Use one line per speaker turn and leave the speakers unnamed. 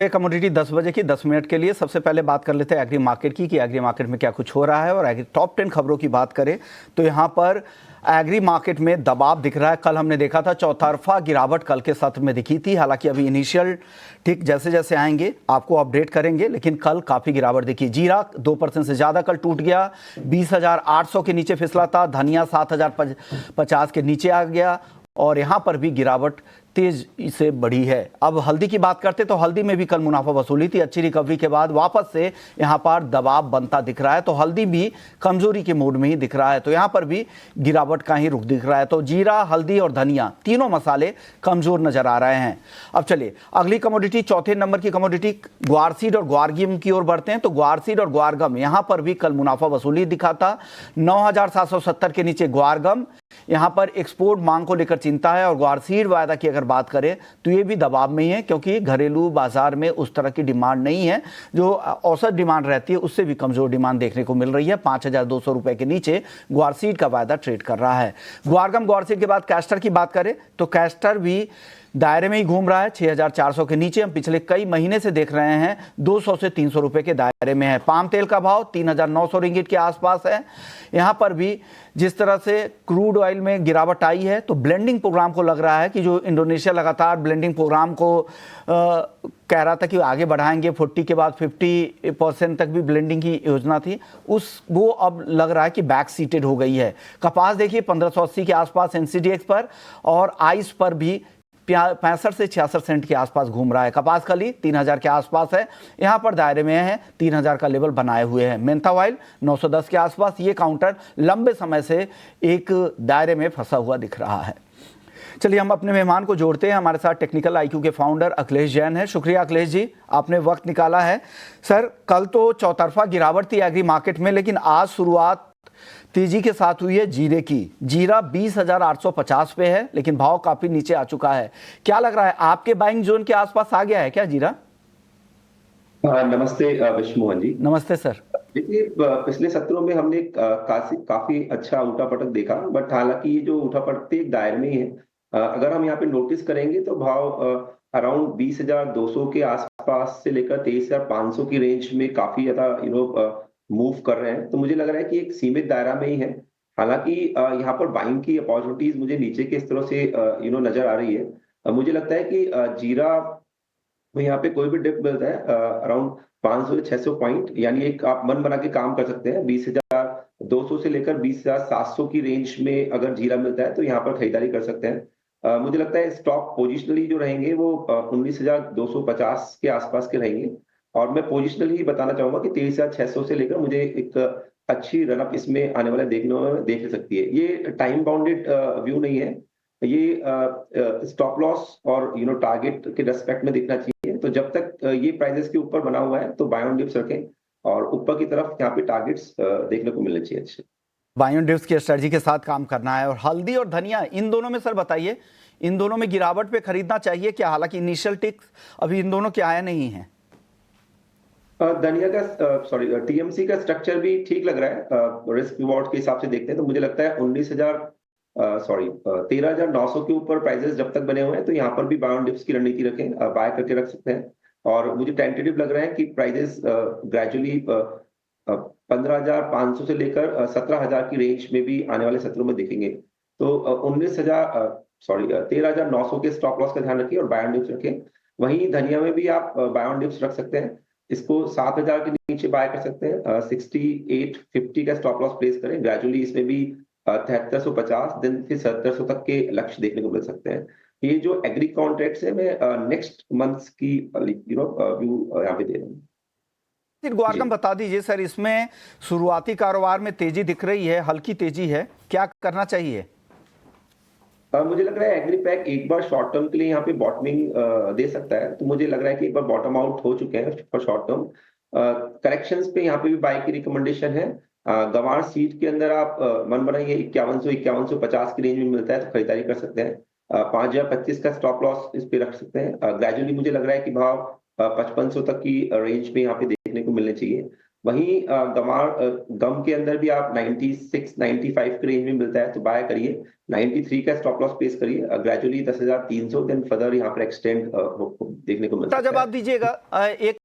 Commodity 10 बजे की 10 minute के लिए सबसे पहले बात कर लेते हैं एग्री मार्केट की कि एग्री मार्केट में क्या कुछ हो रहा है। और एग्री टॉप 10 खबरों की बात करें तो यहाँ पर एग्री मार्केट में दबाव दिख रहा है। कल हमने देखा था चौतरफा गिरावट कल के सत्र में दिखी थी। हालांकि अभी इनिशियल ठीक जैसे जैसे आएंगे आपको अपडेट करेंगे, लेकिन कल काफ़ी गिरावट दिखी। जीरा 2% से ज़्यादा कल टूट गया, 20,800 के नीचे फिसला था। धनिया 7,050 के नीचे आ गया और यहाँ पर भी गिरावट तेज से बढ़ी है। अब हल्दी की बात करते तो हल्दी में भी कल मुनाफा वसूली थी। अच्छी रिकवरी के बाद वापस से यहाँ पर दबाव बनता दिख रहा है, तो हल्दी भी कमजोरी के मोड में ही दिख रहा है, तो यहाँ पर भी गिरावट का ही रुख दिख रहा है। तो जीरा, हल्दी और धनिया तीनों मसाले कमजोर नजर आ रहे हैं। अब चलिए अगली कमोडिटी, चौथे नंबर की कमोडिटी ग्वारसीड और ग्वारगम की ओर बढ़ते हैं। तो ग्वारसीड और ग्वारगम यहाँ पर भी कल मुनाफा वसूली दिखा था। 9,770 के नीचे ग्वारगम, यहाँ पर एक्सपोर्ट मांग को लेकर चिंता है। और ग्वारसीड वायदा की अगर बात करें तो ये भी दबाव में ही है, क्योंकि घरेलू बाजार में उस तरह की डिमांड नहीं है। जो औसत डिमांड रहती है उससे भी कमजोर डिमांड देखने को मिल रही है। 5,200 रुपए के नीचे ग्वारसीड का वायदा ट्रेड कर रहा है। ग्वारगम ग्वारसीड के बाद कैस्टर की बात करें तो कैस्टर भी दायरे में ही घूम रहा है। 6,400 के नीचे हम पिछले कई महीने से देख रहे हैं 200 से 300 रुपए के दायरे में है। पाम तेल का भाव 3,900 रिंगिट के आसपास है। यहाँ पर भी जिस तरह से क्रूड ऑयल में गिरावट आई है, तो ब्लेंडिंग प्रोग्राम को लग रहा है कि जो इंडोनेशिया लगातार ब्लेंडिंग प्रोग्राम को कह रहा था कि आगे बढ़ाएंगे, 40 के बाद 50% तक भी ब्लेंडिंग की योजना थी, वो अब लग रहा है कि बैक सीटेड हो गई है। कपास देखिए 1580 के आसपास एनसीडीएक्स पर, और आइस पर भी 65 से 66 सेंट के आसपास घूम रहा है। कपास कली 3,000 के आसपास है, यहाँ पर दायरे में है, 3,000 का लेवल बनाए हुए हैं। मेंथा ऑयल 910 के आसपास, ये काउंटर लंबे समय से एक दायरे में फंसा हुआ दिख रहा है। चलिए हम अपने मेहमान को जोड़ते हैं। हमारे साथ टेक्निकल आईक्यू के फाउंडर अखिलेश जैन है। शुक्रिया अखिलेश जी, आपने वक्त निकाला है। सर, कल तो चौतरफा गिरावट थी एग्री मार्केट में, लेकिन आज शुरुआत तेजी के साथ हुई है जीरे की। जीरा 20,850 पे है, लेकिन भाव काफी नीचे आ चुका है। क्या लग रहा है, आपके बाइंग जोन के आसपास आ गया है क्या जीरा?
नमस्ते विष्णुमोहन जी।
नमस्ते सर।
देखिए, पिछले सत्रों में हमने काफी अच्छा उठापटक देखा, बट हालांकि ये जो उठापटक एक दायरे में ही है। अगर हम यहाँ पे नोटिस करेंगे तो भाव अराउंड 20,200 के आसपास से लेकर 23,500 की रेंज में काफी ज्यादा मूव कर रहे हैं। तो मुझे लग रहा है कि एक सीमित दायरा में ही है। हालांकि यहाँ पर बाइंग की अपॉर्चुनिटीज मुझे नीचे के स्तरों से नजर आ रही है। मुझे लगता है कि जीरा में यहाँ पे कोई भी डिप मिलता है अराउंड 500 से 600 पॉइंट, यानी एक आप मन बना के काम कर सकते हैं। 20,200 से लेकर 20,700 की रेंज में अगर जीरा मिलता है तो यहाँ पर खरीदारी कर सकते हैं। मुझे लगता है स्टॉक पोजिशनली जो रहेंगे वो 19,250 के आसपास के रहेंगे। और मैं पोजिशनली ही बताना चाहूंगा कि 23,600 से लेकर मुझे एक अच्छी रनअप इसमें आने वाले देख सकती है। ये टाइम बाउंडेड व्यू नहीं है, ये स्टॉप लॉस और टारगेट के रेस्पेक्ट में दिखना चाहिए। तो जब तक ये प्राइसेस के ऊपर बना हुआ है तो बाय ऑन डिप्स रखें, और ऊपर की तरफ यहाँ पे टारगेट्स देखने को मिलने चाहिए अच्छे।
बाय ऑन डिप्स की स्ट्रेटजी के साथ काम करना है। और हल्दी और धनिया, इन दोनों में सर बताइए, इन दोनों में गिरावट पे खरीदना चाहिए क्या? हालांकि इनिशियल टिक्स अभी इन दोनों के आया नहीं है।
धनिया का टीएमसी का स्ट्रक्चर भी ठीक लग रहा है। रिस्क रिवॉर्ड के हिसाब से देखते हैं तो मुझे लगता है 13,900 के ऊपर प्राइसेस जब तक बने हुए हैं तो यहाँ पर भी बाय ऑन डिप्स की रणनीति रखें, बाय करके रख सकते हैं। और मुझे टेंटेटिव लग रहा है कि प्राइसेस ग्रेजुअली 15,500 से लेकर 17,000 की रेंज में भी आने वाले सत्रों में दिखेंगे। तो 13,900 के स्टॉप लॉस का ध्यान रखिए और बाय ऑन डिप्स रखें। वहीं धनिया में भी आप बाय ऑन डिप्स रख सकते हैं, इसको 7,000 के नीचे बाय कर सकते हैं। 6850 का स्टॉप लॉस प्लेस करें। ग्रेजुअली इसमें भी 7350 दिन फिर 7700 तक के लक्ष्य देखने को मिल सकते हैं। ये जो एग्री कॉन्ट्रैक्ट्स है, मैं नेक्स्ट मंथ्स की व्यू यहाँ पे दे रहा हूँ।
ग्वारगम बता दीजिए सर, इसमें शुरुआती कारोबार में तेजी दिख रही है, हल्की तेजी है, क्या करना चाहिए?
मुझे लग रहा है एग्री पैक एक बार शॉर्ट टर्म के लिए यहाँ पे बॉटमिंग दे सकता है। तो मुझे लग रहा है कि एक बार बॉटम आउट हो चुके हैं फॉर शॉर्ट टर्म। करेक्शंस पे यहाँ पे भी बाय की रिकमेंडेशन है। गंवार सीट के अंदर आप मन बनाइए, 5150 की रेंज में मिलता है तो खरीदारी कर सकते हैं। 5,025 का स्टॉप लॉस इस पे रख सकते हैं। ग्रेजुअली मुझे लग रहा है कि भाव 5500 तक की रेंज में यहाँ पे देखने को मिलने चाहिए। वहीं गम के अंदर भी आप 96 95 के रेंज में मिलता है तो बाय करिए। 93 का स्टॉप लॉस प्लेस करिए। ग्रेजुअली 10,300 देन फर्दर यहाँ पर एक्सटेंड देखने को मिल सकता है।
जवाब दीजिएगा एक